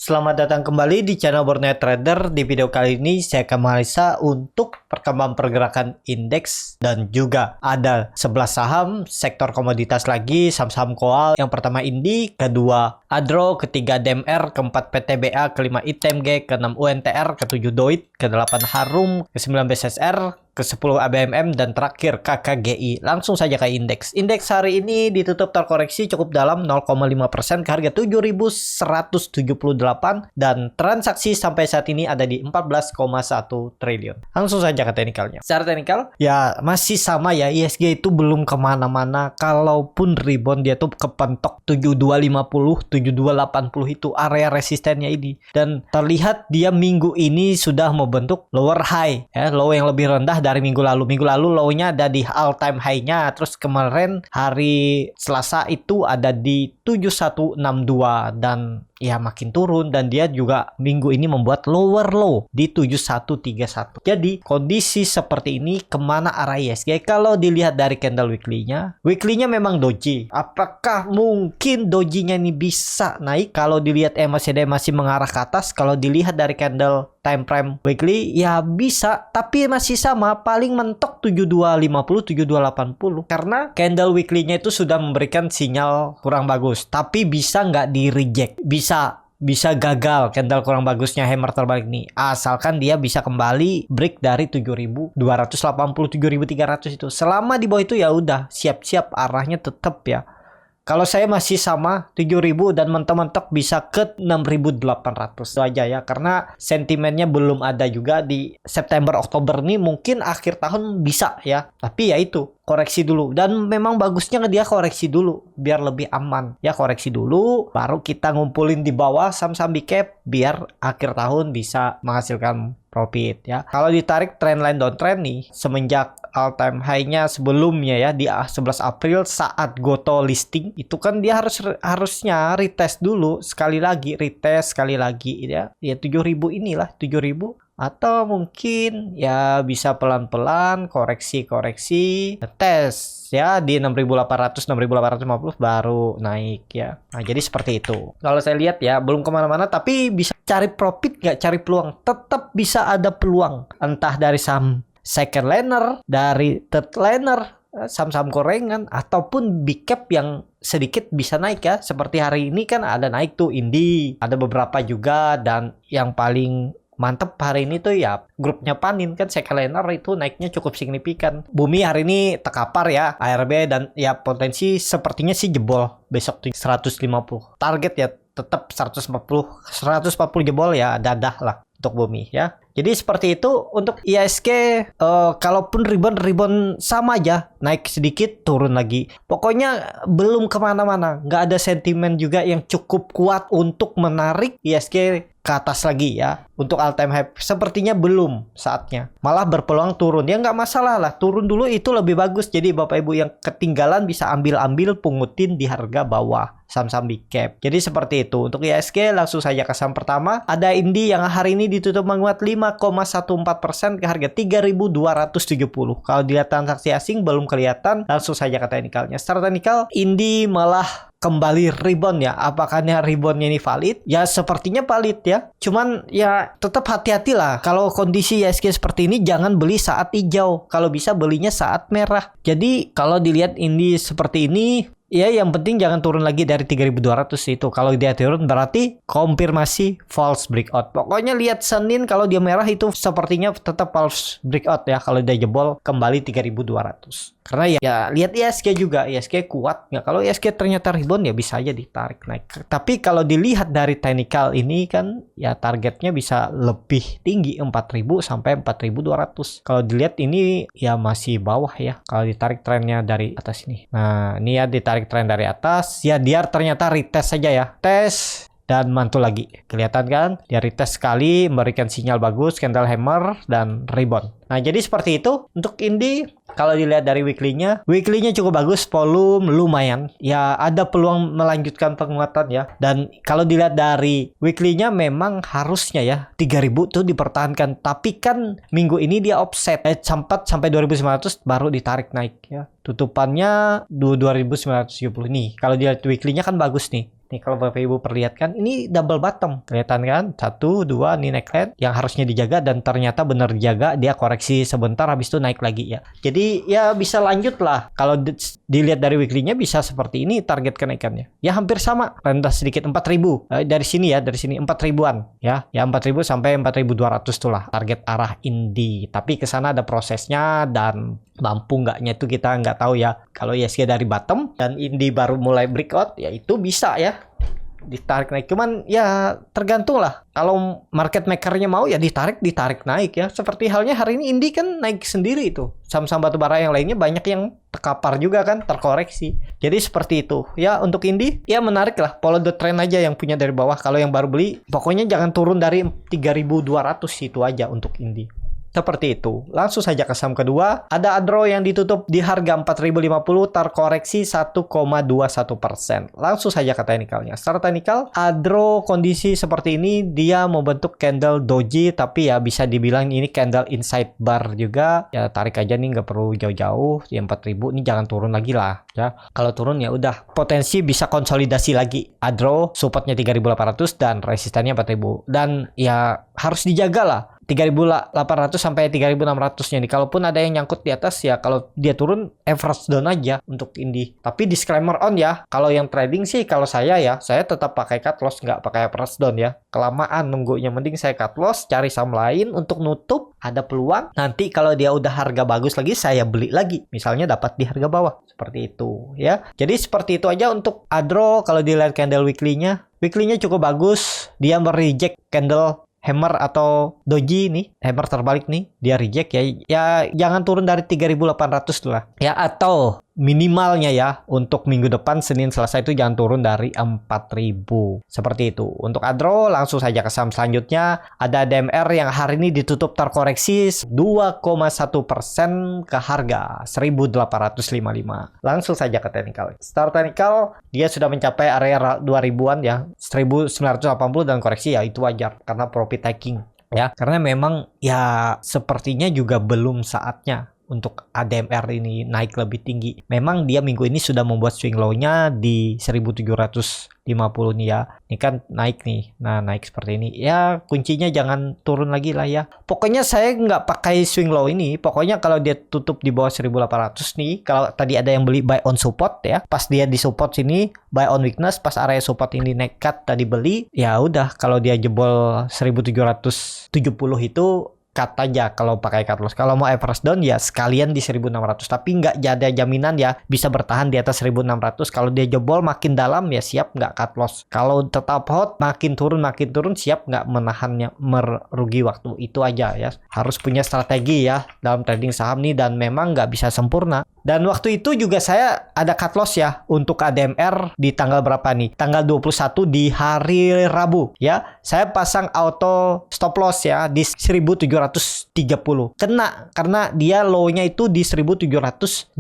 Selamat datang kembali di channel Borneo Trader. Di video kali ini saya akan menganalisa untuk perkembangan pergerakan indeks dan juga ada 11 saham sektor komoditas lagi, saham-saham koal. Yang pertama Indi, kedua Adro, ketiga DMR, keempat PTBA, kelima ITMG, keenam UNTR, ketujuh Doit, kedelapan Harum, ke-9 BSSR, ke-10 ABMM, dan terakhir KKGI. Langsung saja ke indeks. Indeks hari ini ditutup terkoreksi cukup dalam 0,5% ke harga 7.178 dan transaksi sampai saat ini ada di 14,1 triliun. Langsung saja ke teknikalnya. Secara teknikal, ya masih sama ya, ISG itu belum kemana-mana. Kalaupun rebound dia tuh kepentok 7250, 7280 itu area resistennya ini. Dan terlihat dia minggu ini sudah membentuk lower high, ya, low yang lebih rendah dari minggu lalu. Minggu lalu low-nya ada di all time high-nya. Terus kemarin hari Selasa itu ada di 7162 dan ya makin turun, dan dia juga minggu ini membuat lower low di 7131. Jadi kondisi seperti ini kemana arah ISG? Kalau dilihat dari candle weekly-nya memang doji. Apakah mungkin dojinya ini bisa naik? Kalau dilihat masih mengarah ke atas. Kalau dilihat dari candle time frame weekly ya bisa, tapi masih sama, paling mentok 7250, 7280 karena candle weekly-nya itu sudah memberikan sinyal kurang bagus. Tapi bisa nggak di reject? Bisa gagal candle kurang bagusnya hammer terbalik nih, asalkan dia bisa kembali break dari 7280, 7300 itu. Selama di bawah itu ya udah siap-siap arahnya tetap ya. Kalau saya masih sama 7000 dan mentok-mentok bisa ke 6800 itu aja ya, karena sentimennya belum ada juga di September Oktober nih. Mungkin akhir tahun bisa ya, tapi ya itu koreksi dulu, dan memang bagusnya dia koreksi dulu biar lebih aman ya. Koreksi dulu baru kita ngumpulin di bawah saham-saham big cap biar akhir tahun bisa menghasilkan profit ya. Kalau ditarik trendline downtrend nih semenjak all time high-nya sebelumnya ya di 11 April saat Goto listing itu kan dia harusnya retest dulu sekali lagi, retest sekali lagi ya. Ya 7000 inilah 7000, atau mungkin ya bisa pelan-pelan koreksi tes ya di 6800, 6850 baru naik ya. Nah jadi seperti itu. Kalau saya lihat ya belum kemana-mana, tapi bisa cari profit nggak, cari peluang, tetap bisa ada peluang, entah dari saham second liner, dari third liner, saham-saham gorengan, ataupun big cap yang sedikit bisa naik ya. Seperti hari ini kan ada naik tuh Indi, ada beberapa juga, dan yang paling mantep hari ini tuh ya grupnya Panin kan, second liner itu naiknya cukup signifikan. Bumi hari ini terkapar ya, ARB, dan ya potensi sepertinya sih jebol besok tuh 150. Target ya tetap 140 jebol ya, dadah lah untuk Bumi ya. Jadi seperti itu untuk ISG. Kalaupun rebound sama aja, naik sedikit turun lagi. Pokoknya belum kemana-mana, nggak ada sentimen juga yang cukup kuat untuk menarik ISG ke atas lagi ya. Untuk all time high sepertinya belum saatnya, malah berpeluang turun. Ya nggak masalah lah, turun dulu itu lebih bagus. Jadi Bapak Ibu yang ketinggalan bisa ambil pungutin di harga bawah saham-saham big cap. Jadi seperti itu. Untuk ISG langsung saja ke saham pertama. Ada Indi yang hari ini ditutup menguat 5,14% ke harga 3270. Kalau dilihat transaksi asing belum kelihatan. Langsung saja ke teknikalnya. Secara teknikal Indi malah kembali rebound ya. Apakah reboundnya ini valid? Ya sepertinya valid ya. Cuman ya tetap hati-hati lah. Kalau kondisi ISG seperti ini jangan beli saat hijau. Kalau bisa belinya saat merah. Jadi kalau dilihat Indi seperti ini ya, yang penting jangan turun lagi dari 3200 itu. Kalau dia turun berarti konfirmasi false breakout. Pokoknya lihat Senin kalau dia merah itu sepertinya tetap false breakout ya. Kalau dia jebol kembali 3200. Karena ya lihat ISG juga, ISG kuat nggak? Kalau ISG ternyata rebound ya bisa aja ditarik naik. Tapi kalau dilihat dari technical ini kan ya targetnya bisa lebih tinggi 4000 sampai 4200. Kalau dilihat ini ya masih bawah ya. Kalau ditarik trennya dari atas ini. Nah ini ya ditarik tren dari atas ya, dia ternyata retest saja ya. Tes dan mantul lagi. Kelihatan kan? Dia retest sekali, memberikan sinyal bagus, candle hammer, dan rebound. Nah, jadi seperti itu. Untuk Indi, kalau dilihat dari weekly-nya cukup bagus, volume lumayan. Ya, ada peluang melanjutkan penguatan ya. Dan kalau dilihat dari weekly-nya memang harusnya ya 3000 tuh dipertahankan. Tapi kan minggu ini dia offset. Sempat sampai 2900 baru ditarik naik ya. Tutupannya 2970 nih. Kalau dilihat weekly-nya kan bagus nih. Nih kalau Bapak Ibu perlihatkan, ini double bottom. Kelihatan kan? 1, 2, ini neckline yang harusnya dijaga dan ternyata benar dijaga. Dia koreksi sebentar, habis itu naik lagi ya. Jadi ya bisa lanjut lah. Kalau dilihat dari weekly-nya bisa seperti ini target kenaikannya. Ya hampir sama. Rendah sedikit 4.000. Dari sini ya, dari sini 4.000-an. Ya 4.000 sampai 4.200 tuh lah target arah Indi. Tapi ke sana ada prosesnya dan mampu nggaknya itu kita nggak tahu ya. Kalau ISG dari bottom dan Indi baru mulai breakout, ya itu bisa ya ditarik naik. Cuman ya tergantung lah. Kalau market makernya mau ya ditarik naik ya. Seperti halnya hari ini Indi kan naik sendiri itu. Saham-saham batubara yang lainnya banyak yang terkapar juga kan, terkoreksi. Jadi seperti itu. Ya untuk Indi ya menarik lah. Follow the trend aja yang punya dari bawah. Kalau yang baru beli pokoknya jangan turun dari 3.200 itu aja untuk Indi. Seperti itu. Langsung saja ke saham kedua. Ada Adro yang ditutup di harga 4.050 terkoreksi 1,21%. Langsung saja ke teknikalnya. Secara teknikal, Adro kondisi seperti ini dia membentuk candle doji tapi ya bisa dibilang ini candle inside bar juga. Ya tarik aja nih, nggak perlu jauh-jauh. Ya 4.000 ini jangan turun lagi lah ya. Kalau turun ya udah potensi bisa konsolidasi lagi. Adro supportnya 3.800 dan resistannya 4.000. Dan ya harus dijaga lah. 3.800 sampai 3.600-nya nih. Kalaupun ada yang nyangkut di atas ya kalau dia turun average down aja untuk Indi. Tapi disclaimer on ya. Kalau yang trading sih kalau saya tetap pakai cut loss, nggak pakai average down ya. Kelamaan nunggunya, mending saya cut loss, cari saham lain untuk nutup, ada peluang. Nanti kalau dia udah harga bagus lagi saya beli lagi. Misalnya dapat di harga bawah. Seperti itu ya. Jadi seperti itu aja untuk Adro. Kalau dilihat candle weekly-nya. Weekly-nya cukup bagus. Dia mereject candle hammer atau doji nih, hammer terbalik nih, dia reject ya. Ya jangan turun dari 3.800 lah. Ya atau minimalnya ya untuk minggu depan Senin Selasa itu jangan turun dari 4.000. Seperti itu. Untuk Adro langsung saja ke saham selanjutnya. Ada DMR yang hari ini ditutup terkoreksi 2,1% ke harga 1.855. Langsung saja ke teknikal. Secara teknikal dia sudah mencapai area 2000-an ya, 1.980 dan koreksi ya itu wajar karena profit taking ya. Karena memang ya sepertinya juga belum saatnya untuk ADMR ini naik lebih tinggi. Memang dia minggu ini sudah membuat swing low-nya di 1.750 nih ya. Ini kan naik nih. Nah, naik seperti ini. Ya, kuncinya jangan turun lagi lah ya. Pokoknya saya nggak pakai swing low ini. Pokoknya kalau dia tutup di bawah 1.800 nih. Kalau tadi ada yang beli buy on support ya. Pas dia di support sini, buy on weakness. Pas area support ini nekat tadi beli. Ya udah, kalau dia jebol 1.770 itu cut aja kalau pakai cut loss. Kalau mau average down ya sekalian di 1.600. Tapi nggak ada jaminan ya bisa bertahan di atas 1.600. Kalau dia jebol makin dalam ya siap nggak cut loss. Kalau tetap hot makin turun siap nggak menahannya, merugi waktu. Itu aja ya. Harus punya strategi ya dalam trading saham nih dan memang nggak bisa sempurna. Dan waktu itu juga saya ada cut loss ya untuk ADMR di tanggal berapa nih? Tanggal 21 di hari Rabu ya. Saya pasang auto stop loss ya di 1.730. Kena karena dia low-nya itu di 1.720.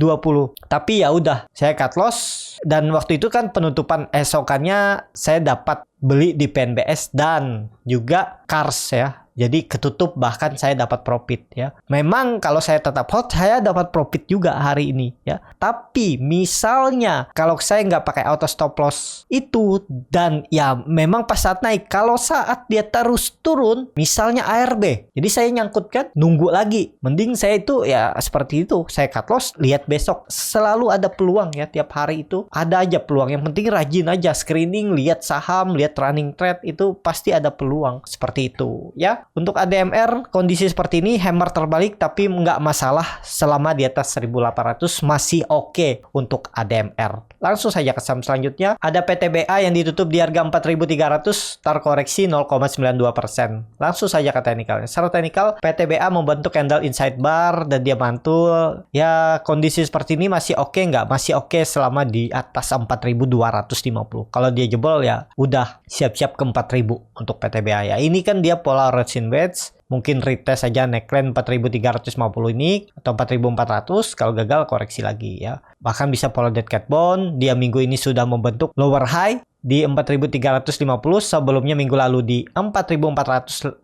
Tapi ya udah, saya cut loss dan waktu itu kan penutupan esokannya saya dapat beli di PNBS dan juga Kars ya. Jadi ketutup bahkan saya dapat profit ya. Memang kalau saya tetap hot saya dapat profit juga hari ini ya. Tapi misalnya kalau saya nggak pakai auto stop loss itu dan ya memang pas saat naik, kalau saat dia terus turun misalnya ARB, jadi saya nyangkut kan nunggu lagi. Mending saya itu ya seperti itu, saya cut loss lihat besok. Selalu ada peluang ya, tiap hari itu ada aja peluang. Yang penting rajin aja screening, lihat saham, lihat running trade, itu pasti ada peluang seperti itu ya. Untuk ADMR kondisi seperti ini hammer terbalik tapi nggak masalah selama di atas 1.800 masih oke untuk ADMR. Langsung saja ke saham selanjutnya. Ada PTBA yang ditutup di harga 4.300 terkoreksi 0,92%. Langsung saja ke teknikalnya. Secara teknikal PTBA membentuk candle inside bar dan dia mantul. Ya kondisi seperti ini masih oke nggak? Masih oke selama di atas 4.250. Kalau dia jebol ya udah siap-siap ke 4.000 untuk PTBA ya. Ini kan dia pola Rodgson wedge, mungkin retest saja neckline 4.350 ini atau 4.400, kalau gagal koreksi lagi ya. Bahkan bisa pola dead cat bone, dia minggu ini sudah membentuk lower high di 4.350, sebelumnya minggu lalu di 4.480.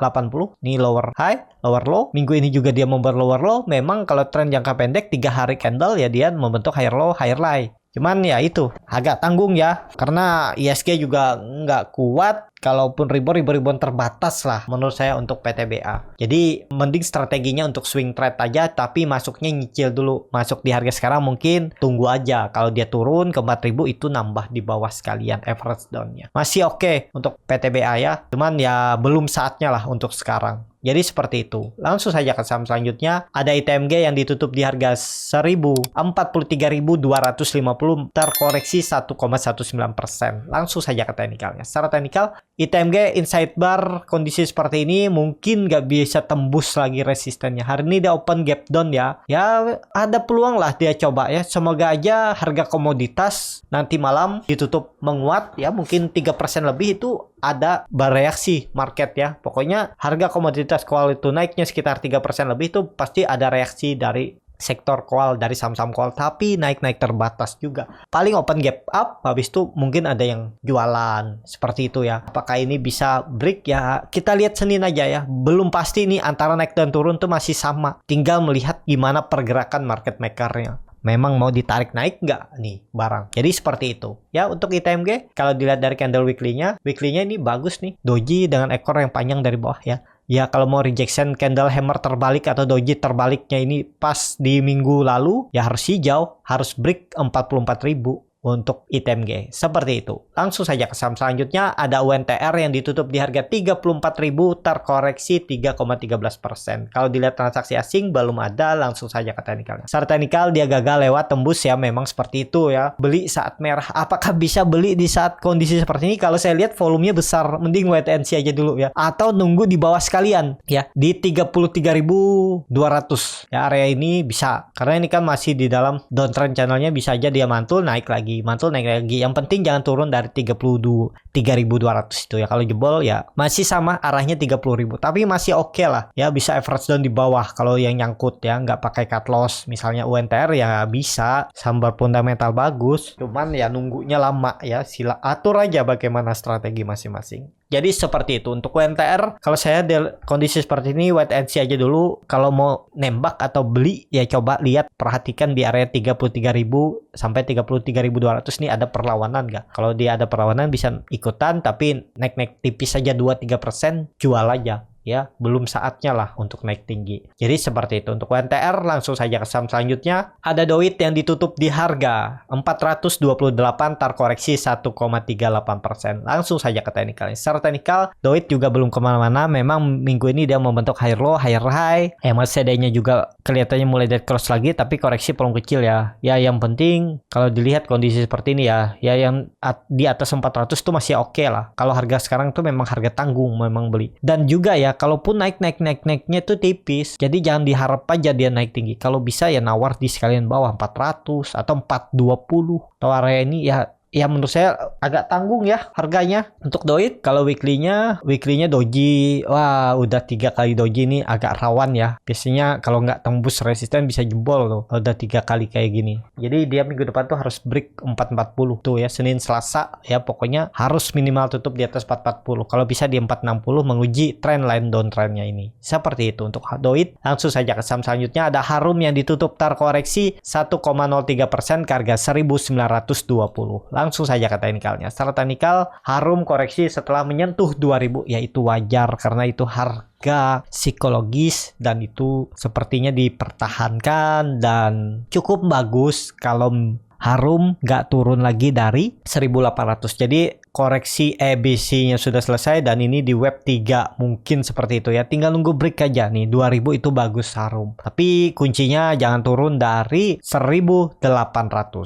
Ini lower high, lower low. Minggu ini juga dia membentuk lower low. Memang kalau tren jangka pendek 3 hari candle ya dia membentuk higher low, higher high. Cuman ya itu agak tanggung ya, karena ISG juga nggak kuat. Kalaupun rebound terbatas lah menurut saya untuk PTBA. Jadi mending strateginya untuk swing trade aja, tapi masuknya nyicil dulu. Masuk di harga sekarang mungkin tunggu aja. Kalau dia turun ke 4.000 itu nambah di bawah sekalian average down-nya. Masih oke untuk PTBA ya. Cuman ya belum saatnya lah untuk sekarang. Jadi seperti itu. Langsung saja ke saham selanjutnya. Ada ITMG yang ditutup di harga 43.250 terkoreksi 1,19%. Langsung saja ke teknikalnya. Secara teknikal, ITMG inside bar kondisi seperti ini mungkin nggak bisa tembus lagi resistennya. Hari ini dia open gap down ya. Ya ada peluang lah dia coba ya. Semoga aja harga komoditas nanti malam ditutup menguat ya. Mungkin 3% lebih itu ada bereaksi market ya. Pokoknya harga komoditas kual itu naiknya sekitar 3% lebih itu pasti ada reaksi dari sektor kual, dari saham-saham kual, tapi naik-naik terbatas juga. Paling open gap up, habis itu mungkin ada yang jualan seperti itu ya. Apakah ini bisa break ya? Kita lihat Senin aja ya. Belum pasti nih antara naik dan turun tuh masih sama. Tinggal melihat gimana pergerakan market makernya. Memang mau ditarik naik nggak nih barang. Jadi seperti itu. Ya untuk ITMG, kalau dilihat dari candle weekly-nya ini bagus nih. Doji dengan ekor yang panjang dari bawah ya. Ya kalau mau rejection candle hammer terbalik atau doji terbaliknya ini pas di minggu lalu, ya harus hijau, harus break 44.000. Untuk ITMG. Seperti itu. Langsung saja ke saham selanjutnya. Ada UNTR yang ditutup di harga 34.000 terkoreksi 3,13%. Kalau dilihat transaksi asing belum ada. Langsung saja ke teknikalnya. Secara teknikal dia gagal lewat tembus ya. Memang seperti itu ya. Beli saat merah. Apakah bisa beli di saat kondisi seperti ini? Kalau saya lihat volumenya besar. Mending wait and see aja dulu ya. Atau nunggu di bawah sekalian ya. Di 33.200. Ya area ini bisa. Karena ini kan masih di dalam downtrend channelnya. Bisa aja dia mantul naik lagi. Naik lagi. Yang penting jangan turun dari 3.200 itu ya. Kalau jebol ya masih sama arahnya 30.000. Tapi masih oke lah. Ya bisa average down di bawah kalau yang nyangkut ya. Nggak pakai cut loss. Misalnya UNTR ya bisa. Sambar fundamental bagus. Cuman ya nunggunya lama ya. Sila atur aja bagaimana strategi masing-masing. Jadi seperti itu. Untuk UNTR, kalau saya di kondisi seperti ini, wait and see aja dulu. Kalau mau nembak atau beli, ya coba lihat, perhatikan di area 33.000 sampai 33.200 nih ada perlawanan nggak? Kalau dia ada perlawanan bisa ikutan, tapi naik-naik tipis saja 2-3%, jual aja. Ya, belum saatnya lah untuk naik tinggi. Jadi seperti itu. Untuk UNTR langsung saja ke saham selanjutnya. Ada DOIT yang ditutup di harga 428 terkoreksi 1,38%. Langsung saja ke teknikalnya. Secara teknikal, DOIT juga belum kemana-mana. Memang minggu ini dia membentuk higher low, higher high. MACD-nya juga kelihatannya mulai dead cross lagi, tapi koreksi belum kecil ya. Ya yang penting kalau dilihat kondisi seperti ini ya yang di atas 400 tuh masih oke lah. Kalau harga sekarang tuh memang harga tanggung memang beli. Dan juga ya kalaupun naiknya tuh tipis. Jadi jangan diharap aja dia naik tinggi. Kalau bisa ya nawar di sekalian bawah 400 atau 420. Atau area ini ya menurut saya agak tanggung ya harganya. Untuk DOIT kalau weekly-nya doji, wah udah 3 kali doji ini agak rawan ya. Biasanya kalau nggak tembus resisten bisa jebol loh. Udah 3 kali kayak gini. Jadi dia minggu depan tuh harus break 440 tuh ya, Senin Selasa ya, pokoknya harus minimal tutup di atas 440. Kalau bisa di 460 menguji trend line downtrendnya ini. Seperti itu untuk DOIT. Langsung saja ke saham selanjutnya. Ada Harum yang ditutup terkoreksi 1,03% ke harga 1920. Langsung saja ke teknikalnya. Secara teknikal, Harum koreksi setelah menyentuh 2000, yaitu wajar karena itu harga psikologis dan itu sepertinya dipertahankan dan cukup bagus kalau Harum nggak turun lagi dari 1800. Jadi koreksi EBC-nya sudah selesai dan ini di web 3 mungkin seperti itu ya. Tinggal nunggu break aja nih. 2000 itu bagus Harum. Tapi kuncinya jangan turun dari 1800.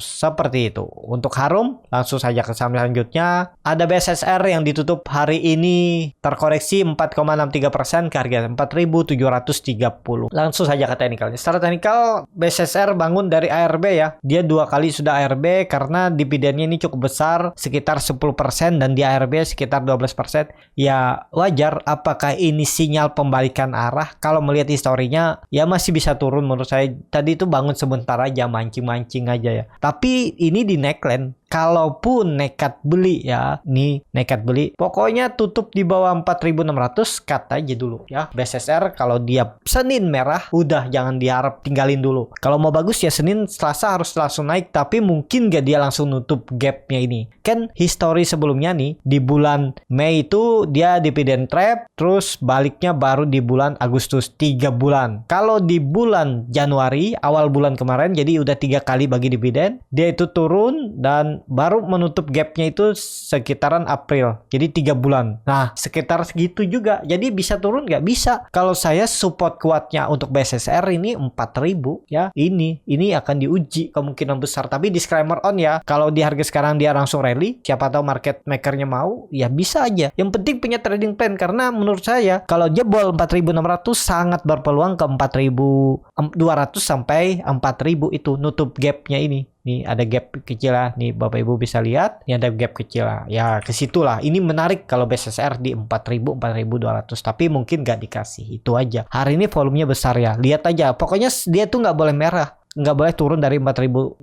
Seperti itu. Untuk Harum langsung saja ke saham selanjutnya. Ada BSSR yang ditutup hari ini terkoreksi 4,63% ke harga 4.730. Langsung saja ke teknikalnya. Secara teknikal BSSR bangun dari ARB ya. Dia 2 kali sudah ARB karena dividennya ini cukup besar sekitar 10% dan di ARB sekitar 12%. Ya wajar. Apakah ini sinyal pembalikan arah? Kalau melihat historinya ya masih bisa turun menurut saya. Tadi itu bangun sebentar aja, mancing-mancing aja ya. Tapi ini di neckline kalaupun nekat beli ya, nih nekat beli, pokoknya tutup di bawah 4.600, cut aja dulu ya. BSSR kalau dia Senin merah, udah jangan diharap, tinggalin dulu. Kalau mau bagus ya Senin Selasa harus langsung naik, tapi mungkin gak dia langsung nutup gapnya ini. Kan histori sebelumnya nih, di bulan Mei itu dia dividend trap, terus baliknya baru di bulan Agustus, 3 bulan. Kalau di bulan Januari, awal bulan kemarin, jadi udah 3 kali bagi dividen, dia itu turun dan baru menutup gapnya itu sekitaran April, jadi 3 bulan. Nah sekitar segitu juga, jadi bisa turun nggak? Bisa. Kalau saya support kuatnya untuk BSSR ini 4.000 ya, ini akan diuji kemungkinan besar, tapi disclaimer on ya, kalau di harga sekarang dia langsung rally, siapa tahu market makernya mau, ya bisa aja. Yang penting punya trading plan, karena menurut saya kalau jebol 4.600 sangat berpeluang ke 4.200 sampai 4.000 itu nutup gapnya ini. Nih ada gap kecil lah, nih Bapak Ibu bisa lihat, ini ada gap kecil lah. Ya ke situ lah. Ini menarik kalau BSSR di 4.000, 4.200, tapi mungkin nggak dikasih. Itu aja. Hari ini volumenya besar ya. Lihat aja. Pokoknya dia tuh nggak boleh merah, nggak boleh turun dari 4.600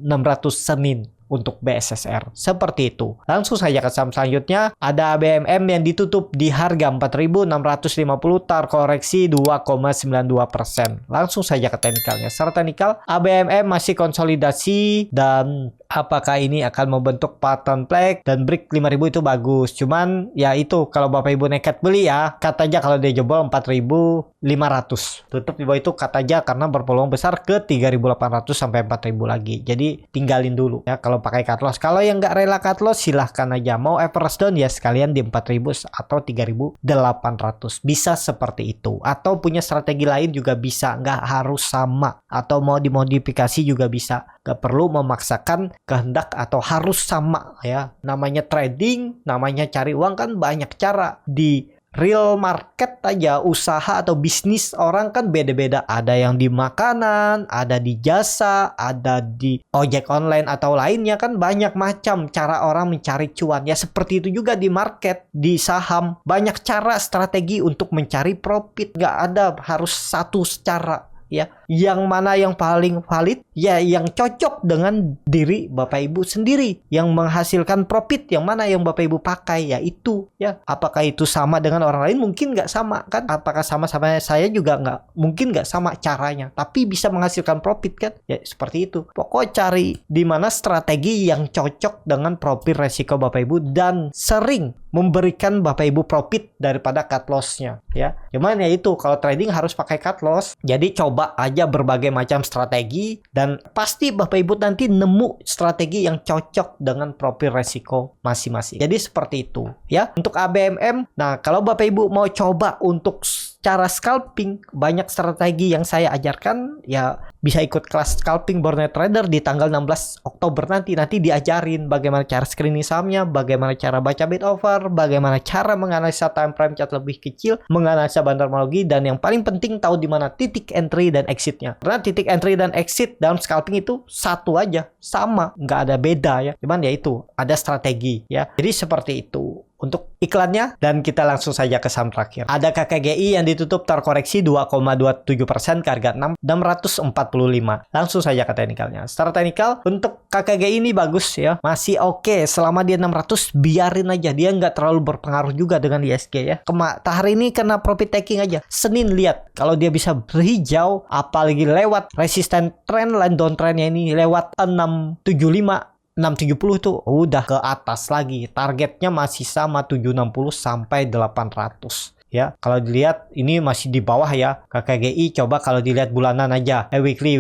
Senin untuk BSSR. Seperti itu. Langsung saja ke saham selanjutnya. Ada ABMM yang ditutup di harga 4.650, terkoreksi 2,92%. Langsung saja ke teknikalnya. Secara teknikal, ABMM masih konsolidasi dan apakah ini akan membentuk pattern flag dan break 5.000 itu bagus. Cuman ya itu, kalau Bapak Ibu nekat beli ya, cut aja kalau dia jebol 4.500. Tutup di bawah itu cut aja karena berpeluang besar ke 3.800 sampai 4.000 lagi. Jadi tinggalin dulu ya kalau pakai cut loss. Kalau yang nggak rela cut loss silahkan aja. Mau average down ya sekalian di 4.000 atau 3.800. Bisa seperti itu. Atau punya strategi lain juga bisa. Nggak harus sama. Atau mau dimodifikasi juga bisa. Nggak perlu memaksakan kehendak atau harus sama ya. Namanya trading, namanya cari uang kan banyak cara. Di real market aja, usaha atau bisnis orang kan beda-beda. Ada yang di makanan, ada di jasa, ada di ojek online atau lainnya, kan banyak macam cara orang mencari cuan. Ya seperti itu juga di market, di saham. Banyak cara strategi untuk mencari profit. Nggak ada harus satu cara. Ya, yang mana yang paling valid? Ya, yang cocok dengan diri Bapak Ibu sendiri, yang menghasilkan profit, yang mana yang Bapak Ibu pakai, ya itu. Ya, apakah itu sama dengan orang lain? Mungkin nggak sama kan? Apakah sama saya juga nggak? Mungkin nggak sama caranya, tapi bisa menghasilkan profit kan? Ya seperti itu. Pokoknya cari di mana strategi yang cocok dengan profil resiko Bapak Ibu dan sering memberikan Bapak Ibu profit daripada cut loss-nya. Ya, cuman ya itu, kalau trading harus pakai cut loss. Jadi coba aja berbagai macam strategi dan pasti Bapak Ibu nanti nemu strategi yang cocok dengan profil resiko masing-masing. Jadi seperti itu ya. Untuk ABMM, nah kalau Bapak Ibu mau coba untuk cara scalping, banyak strategi yang saya ajarkan, ya bisa ikut kelas scalping Borneo Trader di tanggal 16 Oktober nanti diajarin bagaimana cara screening sahamnya, bagaimana cara baca bid offer, bagaimana cara menganalisa time frame chart lebih kecil, menganalisa bandarmologi, dan yang paling penting tahu di mana titik entry dan exitnya. Karena titik entry dan exit dalam scalping itu satu aja, sama, nggak ada beda ya. Cuman ya itu, ada strategi ya. Jadi seperti itu untuk iklannya, dan kita langsung saja ke saham terakhir. Ada KKGI yang ditutup terkoreksi 2,27% ke harga 645. Langsung saja ke teknikalnya. Secara teknikal untuk KKGI ini bagus ya, masih oke. Selama dia 600 biarin aja, dia nggak terlalu berpengaruh juga dengan ISG ya. Hari ini kena profit taking aja. Senin lihat kalau dia bisa berhijau, apalagi lewat resisten trend line downtrendnya ini lewat 675 670 itu udah ke atas lagi. Targetnya masih sama 760 sampai 800. Ya, kalau dilihat ini masih di bawah ya. KKGI coba kalau dilihat bulanan aja. Weekly.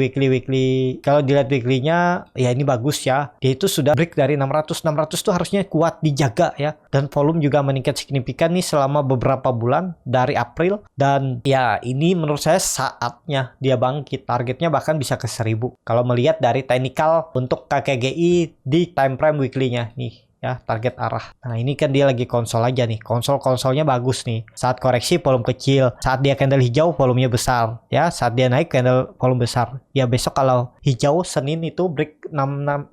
Kalau dilihat weekly-nya ya ini bagus ya. Dia itu sudah break dari 600. 600 tuh harusnya kuat dijaga ya. Dan volume juga meningkat signifikan nih selama beberapa bulan dari April. Dan ya ini menurut saya saatnya dia bangkit. Targetnya bahkan bisa ke 1000. Kalau melihat dari teknikal untuk KKGI di time frame weekly-nya nih. Ya, target arah. Nah, ini kan dia lagi konsol aja nih. Konsolnya bagus nih. Saat koreksi volume kecil, saat dia candle hijau volumenya besar. Ya, saat dia naik candle volume besar. Ya, besok kalau hijau Senin itu break 670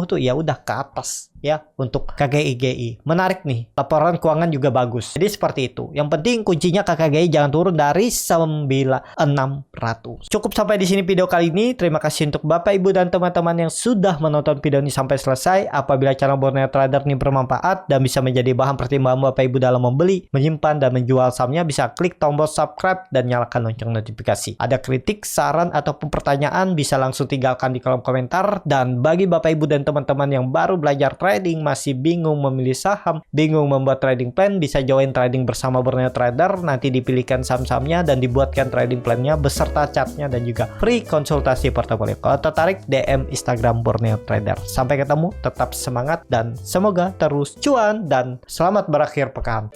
tuh ya udah ke atas. ya untuk KGI. Menarik nih, laporan keuangan juga bagus. Jadi seperti itu. Yang penting kuncinya KGI jangan turun dari 9.600. Cukup sampai di sini video kali ini. Terima kasih untuk Bapak, Ibu, dan teman-teman yang sudah menonton video ini sampai selesai. Apabila channel Borneo Trader ini bermanfaat dan bisa menjadi bahan pertimbangan Bapak Ibu dalam membeli, menyimpan, dan menjual sahamnya, bisa klik tombol subscribe dan nyalakan lonceng notifikasi. Ada kritik, saran, ataupun pertanyaan bisa langsung tinggalkan di kolom komentar. Dan bagi Bapak Ibu dan teman-teman yang baru belajar trading, masih bingung memilih saham, bingung membuat trading plan, bisa join trading bersama Borneo Trader. Nanti dipilihkan saham-sahamnya dan dibuatkan trading plan-nya beserta chartnya dan juga free konsultasi portofolio. Kalau tertarik, DM Instagram Borneo Trader. Sampai ketemu, tetap semangat dan semoga terus cuan dan selamat berakhir pekan.